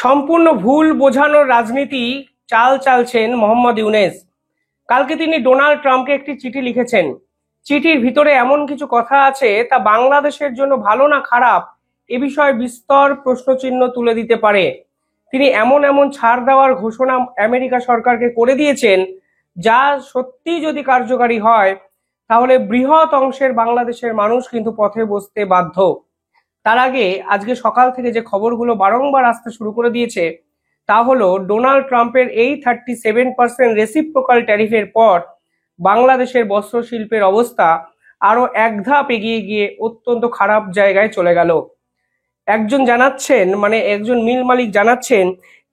সম্পূর্ণ ভুল বোঝানোর রাজনীতি চাল চালছেন মোহাম্মদ ইউনূস। কালকে তিনি ডোনাল্ড ট্রাম্পকে একটি চিঠি লিখেছেন। চিঠির ভিতরে এমন কিছু কথা আছে তা বাংলাদেশের জন্য ভালো না খারাপ এ বিষয়ে বিস্তর প্রশ্নচিহ্ন তুলে দিতে পারে। তিনি এমন এমন ছাড় দেওয়ার ঘোষণা আমেরিকা সরকারকে করে দিয়েছেন যা সত্যি যদি কার্যকারী হয় তাহলে বৃহৎ অংশের বাংলাদেশের মানুষ কিন্তু পথে বসতে বাধ্য। তার আগে আজকে সকাল থেকে যে খবরগুলো বারংবার আসতে শুরু করে দিয়েছে তা হলো ডোনাল্ড ট্রাম্পের এই 37% রেসিপ্রোকাল ট্যারিফের পর বাংলাদেশের বস্ত্র শিল্পের অবস্থা আরো এক ধাপ এগিয়ে গিয়ে অত্যন্ত খারাপ জায়গায় চলে গেল। একজন মিল মালিক জানাচ্ছেন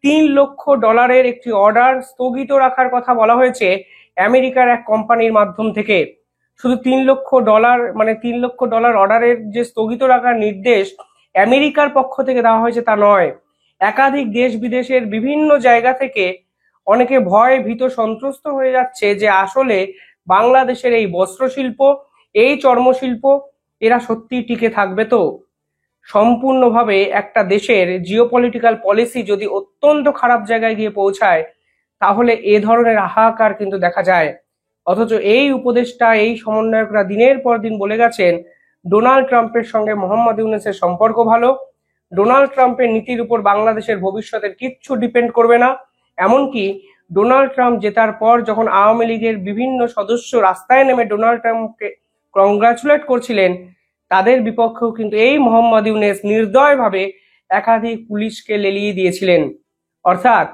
$3 লক্ষ একটি অর্ডার স্থগিত রাখার কথা বলা হয়েছে আমেরিকার এক কোম্পানির মাধ্যম থেকে। শুধু $3 লক্ষ অর্ডারের যে স্থগিত রাখার নির্দেশ আমেরিকার পক্ষ থেকে দেওয়া হয়েছে তা নয়, একাধিক দেশ বিদেশের বিভিন্ন জায়গা থেকে অনেকে ভয় ভীত সন্ত্রস্ত হয়ে যাচ্ছে যে আসলে বাংলাদেশের এই বস্ত্রশিল্প, এই চর্মশিল্প এরা সত্যি টিকে থাকবে তো। সম্পূর্ণভাবে একটা দেশের জিওপলিটিক্যাল পলিসি যদি অত্যন্ত খারাপ জায়গায় গিয়ে পৌঁছায় তাহলে এ ধরনের হাহাকার কিন্তু দেখা যায়। অথচ এই উপদেষ্টা, এই সমন্বয়করা দিনের পর দিন বলে গেছেন ডোনাল্ড ট্রাম্পের সঙ্গে মোহাম্মদ ইউনূসের সম্পর্ক ভালো, ডোনাল্ড ট্রাম্পের নীতির উপর বাংলাদেশের ভবিষ্যতের কিচ্ছু ডিপেন্ড করবে না। এমনকি ডোনাল্ড ট্রাম্প জেতার পর যখন আওয়ামী লীগের বিভিন্ন সদস্য রাস্তায় নেমে ডোনাল্ড ট্রাম্পকে কংগ্রাচুলেট করছিলেন তাদের বিপক্ষেও কিন্তু এই মোহাম্মদ ইউনূস নির্দয়ভাবে একাধিক পুলিশকে লেলিয়ে দিয়েছিলেন। অর্থাৎ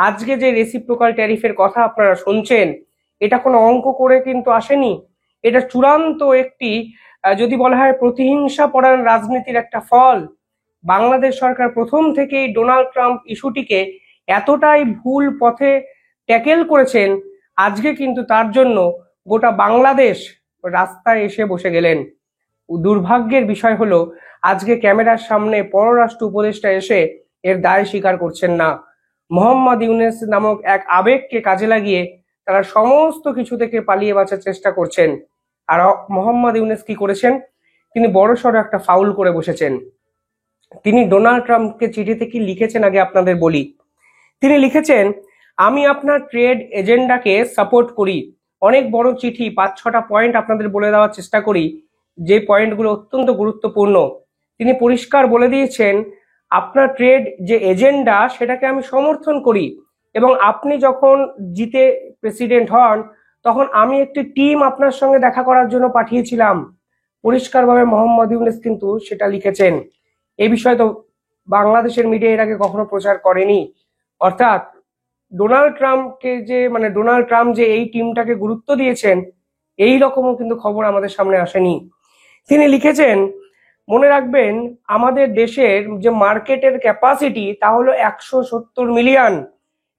আজকে যে রেসিপ্রোকাল ট্যারিফের কথা আপনারা শুনছেন এটা কোনো অঙ্ক করে কিন্তু আসেনি, এটা চূড়ান্ত একটি যদি বলা হয় প্রতিহিংসা পরায়ণ রাজনীতির একটা ফল। বাংলাদেশ সরকার প্রথম থেকেই ডোনাল্ড ট্রাম্প ইস্যুটিকে এতটাই ভুল পথে ট্যাকেল করেছেন, আজকে কিন্তু তার জন্য গোটা বাংলাদেশ রাস্তায় এসে বসে গেলেন। দুর্ভাগ্যের বিষয় হলো আজকে ক্যামেরার সামনে পররাষ্ট্র উপদেষ্টা এসে এর দায় স্বীকার করছেন না। মোহাম্মদ ইউনূস নামক এক আবেগকে কাজে লাগিয়ে তারা সমস্ত কিছু থেকে পালিয়ে বাঁচার চেষ্টা করছেন। আর মোহাম্মদ ইউনূস কি করেছেন? তিনি বড়সড় একটা ফাউল করে বসেছেন। তিনি ডোনাল্ড ট্রাম্পকে চিঠিতে কি লিখেছেন আগে আপনাদের বলি। তিনি লিখেছেন, আমি আপনার ট্রেড এজেন্ডাকে সাপোর্ট করি। অনেক বড় চিঠি, 5-6টা পয়েন্ট আপনাদের বলে দেওয়ার চেষ্টা করি যে পয়েন্টগুলো অত্যন্ত গুরুত্বপূর্ণ। তিনি পরিষ্কার বলে দিয়েছেন আপনার ট্রেড যে এজেন্ডা সেটাকে আমি সমর্থন করি এবং আপনি যখন জিতে প্রেসিডেন্ট হন তখন আমি একটি টিম আপনার সঙ্গে দেখা করার জন্য পাঠিয়েছিলাম। পরিষ্কারভাবে মোহাম্মদ ইউনূস কিন্তু সেটা লিখেছেন। এই বিষয়ে তো বাংলাদেশের মিডিয়া এর আগে কখনো প্রচার করেনি। অর্থাৎ ডোনাল্ড ট্রাম্প যে এই টিমটাকে গুরুত্ব দিয়েছেন এই রকমও কিন্তু খবর আমাদের সামনে আসেনি। তিনি লিখেছেন, মনে রাখবেন আমাদের দেশের যে মার্কেটের ক্যাপাসিটি তা হলো 170 মিলিয়ন।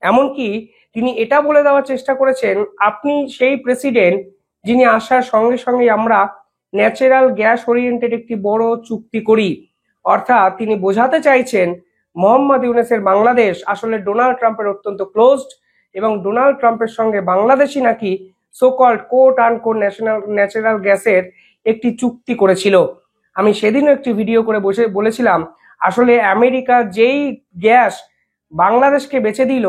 এমনকি তিনি এটা বলে দেওয়ার চেষ্টা করেছেন আপনি সেই প্রেসিডেন্ট যিনি আসার সঙ্গে সঙ্গে আমরা ন্যাচারাল গ্যাস ওরিয়েন্টেড একটি বড় চুক্তি করি। অর্থাৎ তিনি বোঝাতে চাইছেন মোহাম্মদ ইউনূসের বাংলাদেশ আসলে ডোনাল্ড ট্রাম্পের অত্যন্ত ক্লোজড এবং ডোনাল্ড ট্রাম্পের সঙ্গে বাংলাদেশই নাকি সোকল্ড কোট আনকোট ন্যাচারাল গ্যাসের একটি চুক্তি করেছিল। আমি সেদিনও একটি ভিডিও করে বলেছিলাম আসলে আমেরিকা যেই গ্যাস বাংলাদেশকে বেচে দিল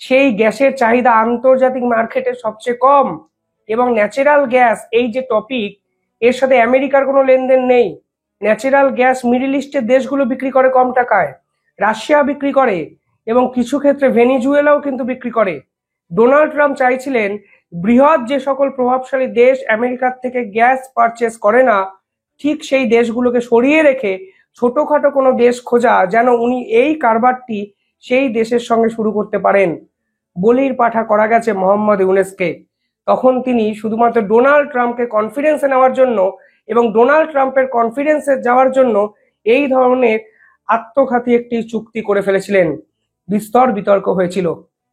সেই গ্যাসের চাহিদা আন্তর্জাতিক মার্কেটে সবচেয়ে কম এবং ন্যাচারাল গ্যাস এই যে টপিক এর সাথে আমেরিকার কোনো লেনদেন নেই। ন্যাচারাল গ্যাস মিডল ইস্টের দেশগুলো বিক্রি করে কম টাকায়, রাশিয়া বিক্রি করে এবং কিছু ক্ষেত্রে ভেনিজুয়েলাও কিন্তু বিক্রি করে। ডোনাল্ড ট্রাম্প চাইছিলেন বৃহৎ যে সকল প্রভাবশালী দেশ আমেরিকার থেকে গ্যাস পারচেস করে না ঠিক সেই দেশগুলোকে সরিয়ে রেখে ছোটখাটো কোনো দেশ খোঁজা যেন উনি এই কারবারটি সেই দেশের সঙ্গে শুরু করতে পারেন। বলির পাঠা করা গেছে মোহাম্মদ ইউনূসকে। তখন তিনি শুধুমাত্র ডোনাল্ড ট্রাম্পকে কনফিডেন্সে নেওয়ার জন্য এবং ডোনাল্ড ট্রাম্পের কনফিডেন্সে যাওয়ার জন্য এই ধরনের আত্মঘাতী একটি চুক্তি করে ফেলেছিলেন। বিস্তর বিতর্ক হয়েছিল।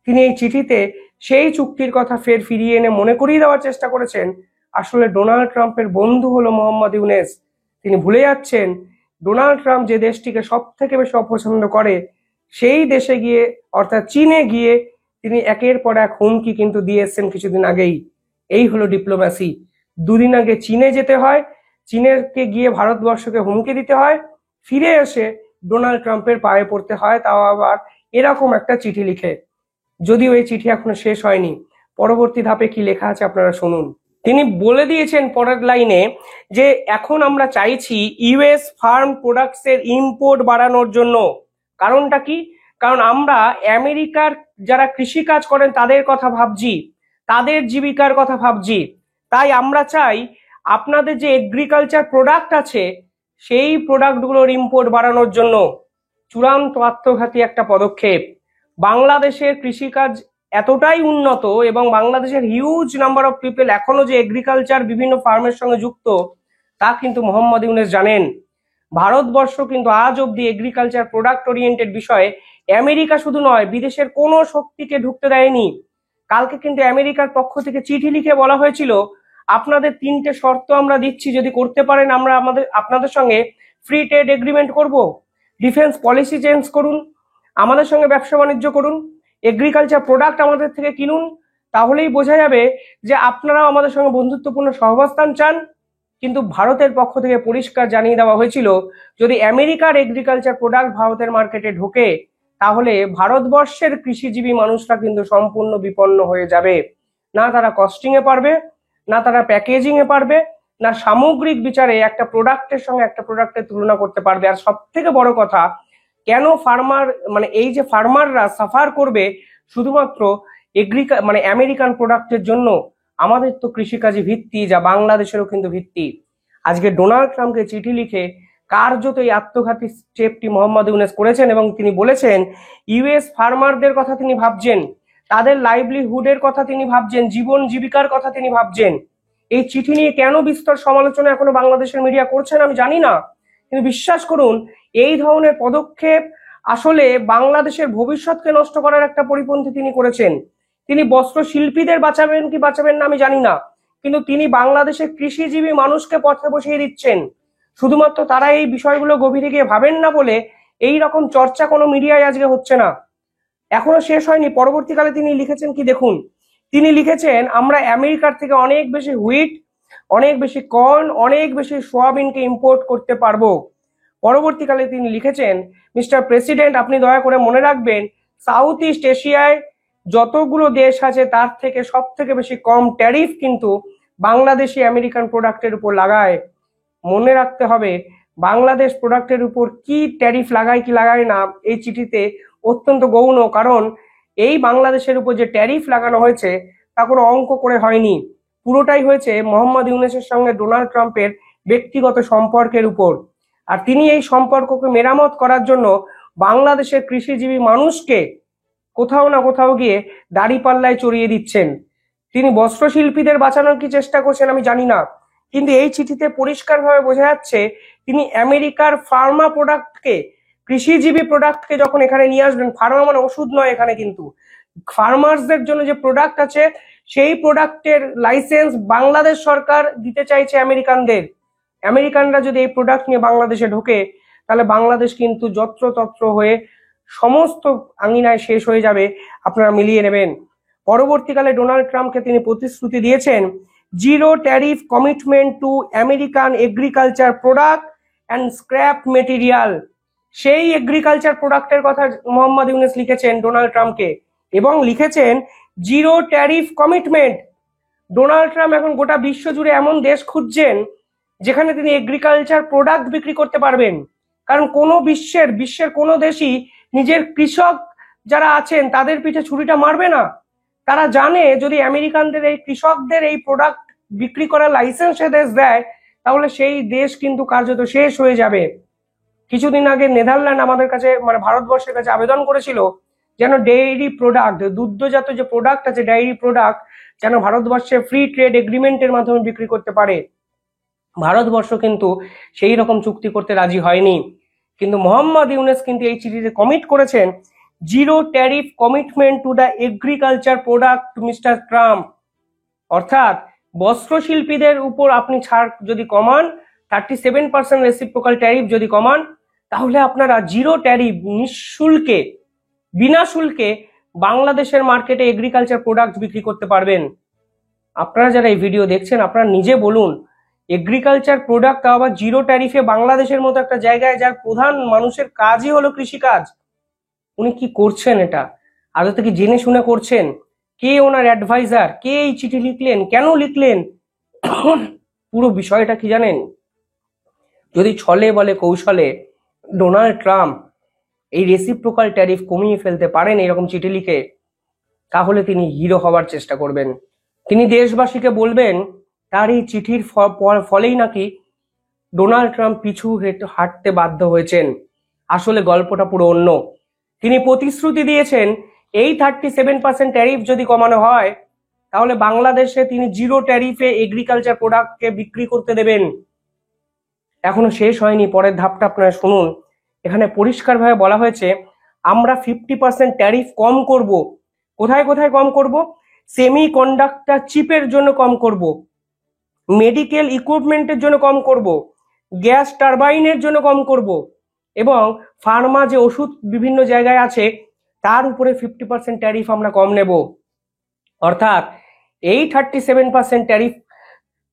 তিনি এই চিঠিতে সেই চুক্তির কথা ফিরিয়ে এনে মনে করিয়ে দেওয়ার চেষ্টা করেছেন আসলে ডোনাল্ড ট্রাম্পের বন্ধু হলো মোহাম্মদ ইউনূস। তিনি ভুলে যাচ্ছেন ডোনাল্ড ট্রাম্প যে দেশটিকে সব থেকে বেশি অপছন্দ করে সেই দেশে গিয়ে অর্থাৎ চীনে গিয়ে তিনি একের পর এক হুমকি কিন্তু দিয়ে এসছেন কিছুদিন আগেই। এই হলো ডিপ্লোম্যাসি। দুদিন আগে চীনে যেতে হয়, চীনেরকে গিয়ে ভারতবর্ষকে হুমকি দিতে হয়, ফিরে এসে ডোনাল্ড ট্রাম্পের পায়ে পড়তে হয়, তাও আবার এরকম একটা চিঠি লিখে। যদিও এই চিঠি এখনো শেষ হয়নি, পরবর্তী ধাপে কি লেখা আছে আপনারা শুনুন। তিনি বলে দিয়েছেন পরের লাইনে যে এখন আমরা চাইছি ইউএস ফার্ম প্রোডাক্টস এর ইম্পোর্ট বাড়ানোর জন্য। কারণটা কি? কারণ আমরা আমেরিকার যারা কৃষিকাজ করেন তাদের কথা ভাবছি, তাদের জীবিকার কথা ভাবছি। তাই আমরা চাই আপনাদের যে এগ্রিকালচার প্রোডাক্ট আছে সেই প্রোডাক্টগুলোর ইম্পোর্ট বাড়ানোর জন্য। চূড়ান্ত আত্মঘাতী একটা পদক্ষেপ। বাংলাদেশের কৃষিকাজ এতটাই উন্নত এবং বাংলাদেশের হিউজ নাম্বার অফ পিপল এখনো যে এগ্রিকালচার বিভিন্ন ফার্মের সঙ্গে যুক্ত তা কিন্তু মোহাম্মদ ইউনূস জানেন। ভারতবর্ষ কিন্তু আজ অব্দি এগ্রিকালচার প্রোডাক্ট ওরিয়েন্টেড বিষয়ে আমেরিকা শুধু নয় বিদেশের কোনো শক্তিকে ঢুকতে দেয়নি। কালকে কিন্তু আমেরিকার পক্ষ থেকে চিঠি লিখে বলা হয়েছিল আপনাদের 3টে শর্ত আমরা দিচ্ছি, যদি করতে পারেন আমরা আপনাদের সঙ্গে ফ্রি ট্রেড এগ্রিমেন্ট করব, ডিফেন্স পলিসি চেঞ্জ করুন, আমাদের সঙ্গে ব্যবসা বাণিজ্য করুন, এগ্রিকালচার প্রোডাক্ট আমাদের থেকে কিনুন, তাহলেই বোঝা যাবে যে আপনারাও আমাদের সঙ্গে বন্ধুত্বপূর্ণ সহাবস্থান চান। কিন্তু ভারতের পক্ষ থেকে পরিষ্কার জানিয়ে দেওয়া হয়েছিল যদি আমেরিকার এগ্রিকালচার প্রোডাক্ট ভারতের মার্কেটে ঢোকে তাহলে ভারতবর্ষের কৃষিজীবী মানুষরা কিন্তু সম্পূর্ণ বিপন্ন হয়ে যাবে। না তারা কস্টিং এ পারবে, না তারা প্যাকেজিং এ পারবে, না সামগ্রিক বিচারে একটা প্রোডাক্টের সঙ্গে একটা প্রোডাক্টের তুলনা করতে পারবে। আর সব থেকে বড় কথা, কেন ফার্মার এই যে ফার্মাররা সাফার করবে শুধুমাত্র আমেরিকান প্রোডাক্টের জন্য? আমাদের তো কৃষিকাজী ভিত্তি, যা বাংলাদেশেরও কিন্তু ভিত্তি। আজকে ডোনাল্ড ট্রাম্পকে চিঠি লিখে কার্যত এই আত্মঘাতী স্টেপটি মোহাম্মদ ইউনূস করেছেন এবং তিনি বলেছেন ইউএস ফার্মারদের কথা তিনি ভাবছেন, তাদের লাইভলিহুডের কথা তিনি ভাবছেন, জীবন জীবিকার কথা তিনি ভাবছেন। এই চিঠি নিয়ে কেন বিস্তর সমালোচনা এখনো বাংলাদেশের মিডিয়া করছেন আমি জানি না, কিন্তু বিশ্বাস করুন এই ধরনের পদক্ষেপ আসলে বাংলাদেশের ভবিষ্যৎকে নষ্ট করার একটা পরিপন্থী তিনি করেছেন। তিনি বস্ত্র শিল্পীদের বাঁচাবেন কি বাঁচাবেন না আমি জানি না, কিন্তু তিনি বাংলাদেশের কৃষিজীবী মানুষকে পথে বসিয়ে দিচ্ছেন। শুধুমাত্র তারা এই বিষয়গুলো গভীরে গিয়ে ভাবেন না বলে এই রকম চর্চা কোনো মিডিয়ায় আজকে হচ্ছে না। এখনো শেষ হয়নি, পরবর্তীকালে তিনি লিখেছেন কি দেখুন। তিনি লিখেছেন আমরা আমেরিকার থেকে অনেক বেশি হুইট, অনেক বেশি কর্ন, অনেক বেশি সোয়াবিনকে ইম্পোর্ট করতে পারবো। পরবর্তীকালে তিনি লিখেছেন মিস্টার প্রেসিডেন্ট আপনি দয়া করে মনে রাখবেন সাউথ ইস্ট এশিয়ায় যতগুলো দেশ আছে তার থেকে সব থেকে বেশি কম ট্যারিফ কিন্তু বাংলাদেশি আমেরিকান প্রোডাক্টের উপর লাগায়। মনে রাখতে হবে বাংলাদেশ প্রোডাক্টের উপর কি ট্যারিফ লাগায় কি লাগায় না এই চিঠিতে অত্যন্ত গৌণ, কারণ এই বাংলাদেশের উপর যে ট্যারিফ লাগানো হয়েছে তা কোনো অঙ্ক করে হয়নি, পুরোটাই হয়েছে মোহাম্মদ ইউনূসের সঙ্গে ডোনাল্ড ট্রাম্পের ব্যক্তিগত সম্পর্কের উপর। আর তিনি এই সম্পর্ককে মেরামত করার জন্য বাংলাদেশের কৃষিজীবী মানুষকে কোথাও না কোথাও গিয়ে দাড়িপাল্লায় চড়িয়ে দিচ্ছেন। তিনি বস্ত্রশিল্পীদের বাঁচানোর কি চেষ্টা করছেন আমি জানি না, কিন্তু এই চিঠিতে পরিষ্কারভাবে বোঝা যাচ্ছে তিনি আমেরিকার ফার্মা প্রোডাক্টকে, কৃষিজীবী প্রোডাক্টকে যখন এখানে নিয়ে আসবেন, ফার্মা মানে ওষুধ নয়, এখানে কিন্তু ফার্মার্সদের জন্য যে প্রোডাক্ট আছে সেই প্রোডাক্টের লাইসেন্স বাংলাদেশ সরকার দিতে চাইছে আমেরিকানদের। আমেরিকানরা যদি এই প্রোডাক্ট নিয়ে বাংলাদেশে ঢোকে তাহলে বাংলাদেশ কিন্তু যত্রতত্র হয়ে সমস্ত আঙিনায় শেষ হয়ে যাবে, আপনারা মিলিয়ে নেবেন। পরবর্তীকালে ডোনাল্ড ট্রাম্পকে তিনি প্রতিশ্রুতি দিয়েছেন zero tariff commitment to American agriculture product and scrap material. সেই এগ্রিকালচার প্রোডাক্টের কথা মোহাম্মদ ইউনূস লিখেছেন ডোনাল্ড ট্রাম্পকে এবং লিখেছেন zero tariff commitment. Donald Trump এখন গোটা বিশ্ব জুড়ে এমন দেশ খুঁজছেন যেখানে তিনি এগ্রিকালচার প্রোডাক্ট বিক্রি করতে পারবেন, কারণ কোনো বিশ্বের কোনো দেশই নিজের কৃষক যারা আছেন তাদের পিঠে ছুরিটা মারবে না। তারা জানে যদি আমেরিকানদের এই কৃষকদের এই প্রোডাক্ট বিক্রি করার লাইসেন্স সে দেশ দেয় তাহলে সেই দেশ কিন্তু কার্যত শেষ হয়ে যাবে। কিছুদিন আগে নেদারল্যান্ড আমাদের কাছে ভারতবর্ষের কাছে আবেদন করেছিল যেন ডেইরি প্রোডাক্ট, দুগ্ধজাত যে প্রোডাক্ট আছে ডেইরি প্রোডাক্ট যেন ভারতবর্ষে ফ্রি ট্রেড এগ্রিমেন্টের মাধ্যমে বিক্রি করতে পারে। ভারতবর্ষ কিন্তু সেই রকম চুক্তি করতে রাজি হয়নি, কিন্তু মোহাম্মদ ইউনূস কিন্তু এই চিঠিতে কমিট করেছেন zero tariff commitment to the agriculture product mister Trump. অর্থাৎ বস্ত্রশিল্পীদের উপর আপনি ছাড় যদি কমান, 37% রেসিপ্রোকাল ট্যারিফ যদি কমান, তাহলে আপনারা জিরো ট্যারিফ নিঃশুল্কে বিনা শুল্কে বাংলাদেশের মার্কেটে এগ্রিকালচার প্রোডাক্ট বিক্রি করতে পারবেন। আপনারা যারা এই ভিডিও দেখছেন আপনারা নিজে বলুন এগ্রিকালচার প্রোডাক্ট আবার জিরো ট্যারিফে বাংলাদেশের মতো একটা জায়গায় যার প্রধান মানুষের কাজই হলো কৃষিকাজ, উনি কি করছেন? এটা আদতে কি জেনে শুনে করছেন? কে ওনার অ্যাডভাইজার? কে এই চিঠি লিখলেন? কেন লিখলেন? পুরো বিষয়টা কি জানেন? যদি ছলে বলে কৌশলে ডোনাল্ড ট্রাম্প এই রেসিপ্রোকাল ট্যারিফ কমিয়ে ফেলতে পারেন এরকম চিঠি লিখে, তাহলে তিনি হিরো হওয়ার চেষ্টা করবেন। তিনি দেশবাসীকে বলবেন তার এই চিঠির ফলেই নাকি ডোনাল্ড ট্রাম্প পিছু হাঁটতে বাধ্য হয়েছেন। আসলে গল্পটা পুরো অন্য। তিনি প্রতিশ্রুতি দিয়েছেন এই 37% ট্যারিফ যদি কমানো হয় তাহলে বাংলাদেশে তিনি 0 ট্যারিফে এগ্রিকালচার প্রোডাক্টকে বিক্রি করতে দেবেন। এখনো শেষ হয়নি, পরের ধাপটা আপনারা শুনুন। এখানে পরিষ্কারভাবে বলা হয়েছে আমরা 50% ট্যারিফ কম করব। কোথায় কোথায় কম করব? সেমি কন্ডাক্টর চিপের জন্য কম করব, মেডিকেল ইকুইপমেন্টের জন্য কম করব, গ্যাস টারবাইনের জন্য কম করব, এবং ফার্মা যে ওষুধ বিভিন্ন জায়গায় আছে তার উপরে 50% ট্যারিফ আমরা কম নেব। অর্থাৎ এই 37% ট্যারিফ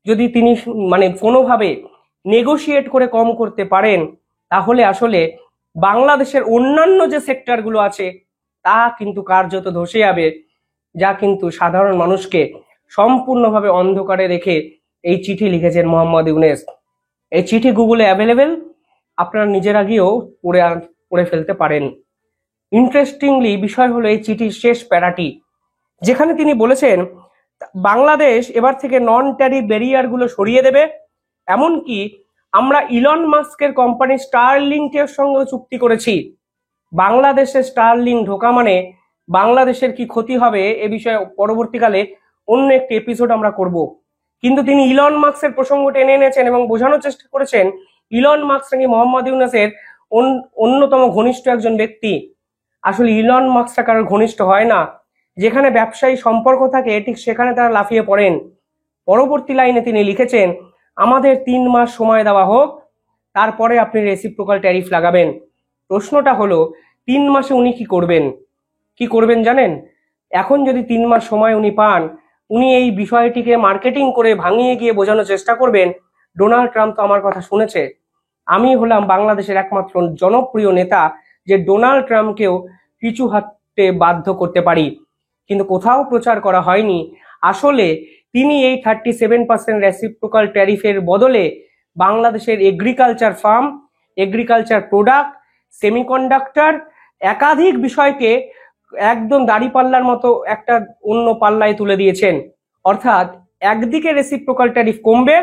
যদি তিনি মানে কোনোভাবে নেগোশিয়েট করে কম করতে পারেন, তাহলে আসলে বাংলাদেশের অন্যান্য যে সেক্টরগুলো আছে তা কিন্তু কার্যত ধসে যাবে, যা কিন্তু সাধারণ মানুষকে সম্পূর্ণভাবে অন্ধকারে রেখে এই চিঠি লিখেছেন মোহাম্মদ ইউনূস। এই চিঠি গুগলে অ্যাভেলেবেল, আপনারা নিজেরা গিয়েও পড়ে ফেলতে পারেন। ইন্টারেস্টিংলি বিষয় হলো এই চিঠির শেষ প্যারাটি, যেখানে তিনি বলেছেন বাংলাদেশ এবার থেকে নন ট্যারিফ ব্যারিয়ারগুলো সরিয়ে দেবে। এমনকি আমরা ইলন মাস্কের কোম্পানি স্টারলিংকের সঙ্গে চুক্তি করেছি। বাংলাদেশে স্টারলিং ঢোকা মানে বাংলাদেশের কি ক্ষতি হবে এ বিষয়ে পরবর্তীকালে অন্য একটি এপিসোড আমরা করব। কিন্তু তিনি ইলন মাস্কের প্রসঙ্গ টেনে এনেছেন এবং বোঝানোর চেষ্টা করেছেন ইলন মাস্ক নাকি মোহাম্মদ ইউনূসের অন্যতম ঘনিষ্ঠ একজন ব্যক্তি। আসলে ইলন মাস্কটা কারোর ঘনিষ্ঠ হয় না। যেখানে ব্যবসায়ী সম্পর্ক থাকে ঠিক সেখানে তারা লাফিয়ে পড়েন। পরবর্তী লাইনে তিনি লিখেছেন আমাদের 3 মাস সময় দেওয়া হোক, তারপরে আপনি রেসিপ্রোকাল ট্যারিফ লাগাবেন। প্রশ্নটা হলো 3 মাসে উনি কি করবেন জানেন? এখন যদি 3 মাস সময় উনি পান, উনি এই বিষয়টিকে মার্কেটিং করে ভাঙিয়ে গিয়ে বোঝানোর চেষ্টা করবেন ডোনাল্ড ট্রাম্প তো আমার কথা শুনেছে, আমি হলাম বাংলাদেশের একমাত্র জনপ্রিয় নেতা যে ডোনাল্ড ট্রাম্পকেও পিছু হাঁটতে বাধ্য করতে পারি। কিন্তু কোথাও প্রচার করা হয়নি আসলে তিনি এই 37% রেসিপ্রোকাল ট্যারিফের বদলে বাংলাদেশের agriculture farm, agriculture product, semiconductor একাধিক বিষয়কে একদম দাড়িপাল্লার মতো একটা অন্য পাল্লায় তুলে দিয়েছেন। অর্থাৎ একদিকে রেসিপ্রোকাল ট্যারিফ কমবে,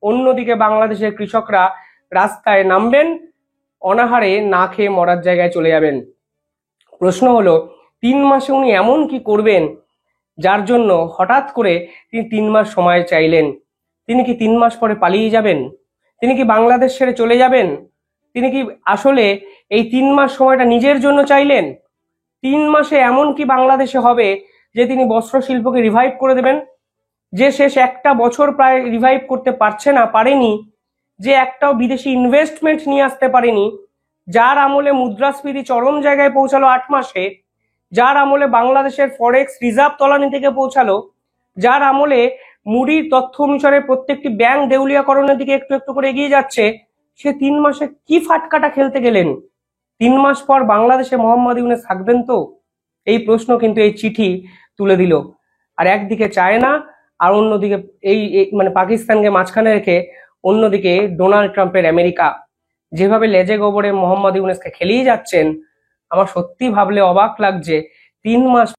অন্যদিকে বাংলাদেশের কৃষকরা রাস্তায় নামবেন, অনাহারে না খেয়ে মরার জায়গায় চলে যাবেন। প্রশ্ন হলো 3 মাসে উনি এমন কি করবেন যার জন্য হঠাৎ করে তিনি 3 মাস সময় চাইলেন? তিনি কি 3 মাস পরে পালিয়ে যাবেন? তিনি কি বাংলাদেশ ছেড়ে চলে যাবেন? তিনি কি আসলে এই 3 মাস সময়টা নিজের জন্য চাইলেন? 3 মাসে এমন কি বাংলাদেশে হবে যে তিনি বস্ত্র শিল্পকে রিভাইভ করে দেবেন? যে শেষ একটা বছর প্রায় রিভাইভ করতে পারেনি, যে একটাও বিদেশি ইনভেস্টমেন্ট নিয়ে আসতে পারেনি, যার আমলে মুদ্রাস্ফীতি চরম জায়গায় পৌঁছালো 8 মাসে, যার আমলে বাংলাদেশের ফরেক্স রিজার্ভ তলানি থেকে পৌঁছালো, যার আমলে মুডির তথ্য অনুসারে প্রত্যেকটি ব্যাংক দেউলিয়াকরণের দিকে একটু একটু করে এগিয়ে যাচ্ছে, সে 3 মাসে কি ফাটকাটা খেলতে গেলেন? 3 মাস পর বাংলাদেশে মোহাম্মদ ইউনূস থাকবেন তো? এই প্রশ্ন কিন্তু এই চিঠি তুলে দিল। আর একদিকে চায়না, আর অন্যদিকে মানে পাকিস্তানকে মাঝখানে রেখে অন্যদিকে ডোনাল্ড ট্রাম্পের আমেরিকা যেভাবে লেজে গোবরে মোহাম্মদ ইউনূসকে খেলিয়ে যাচ্ছেন, আমার সত্যি ভাবলে অবাক লাগছে। 3 মাস